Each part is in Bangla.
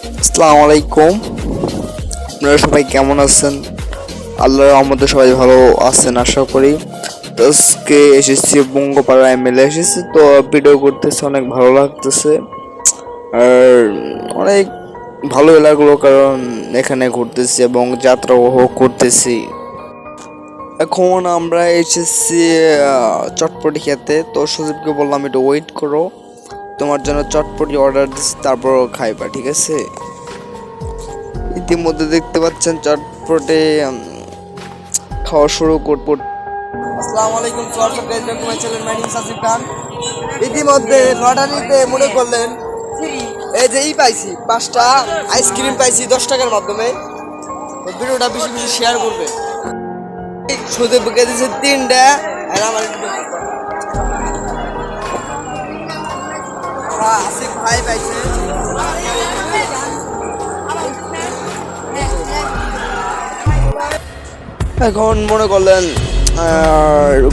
আসসালামু আলাইকুম। আপনারা সবাই কেমন আছেন? আল্লাহর রহমতে সবাই ভালো আছেন আশা করি। তো আজকে এসেছি বঙ্গপাড়া এমএলএ এসেছি, তো ভিডিও করতেছে, অনেক ভালো লাগতেছে। আর অনেক ভালো লাগলো কারণ এখানে ঘুরতেছি এবং যাত্রা উপভোগ করতেছি। এখন আমরা এসেছি চটপটি খেতে। তো সুদীপকে বললাম একটু ওয়েট করো, তোমার জন্য চটপটি অর্ডার দিচ্ছি, তারপর খাইবা, ঠিক আছে? ইতিমধ্যে দেখতে পাচ্ছেন চটপটে খাওয়া শুরু করব। আসসালামু আলাইকুম দর্শক, মাই চ্যানেল, মাই নেম সাসিফ খান। ইতিমধ্যে লটারিতে মনে করলেন এই যে পাইছি 5টা আইসক্রিম পাইছি 10 টাকার মাধ্যমে। ভিডিওটা বেশি বেশি শেয়ার করবে। শুধু বুকে দিয়েছে 3টা আর আমার আসিফ ভাই পাইছে। এখন মনে করলেন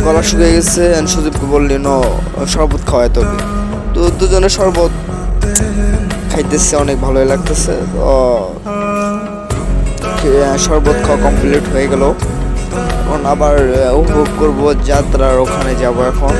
গলা শুকিয়ে গেছে, সুদীপকে বললি শরবত খাওয়ায় তোকে। তো দুজনে শরবত খাইতেছে, অনেক ভালোই লাগতেছে। তো শরবত খাওয়া কমপ্লিট হয়ে গেল। এখন আবার উপভোগ করবো যাত্রার, ওখানে যাব এখন।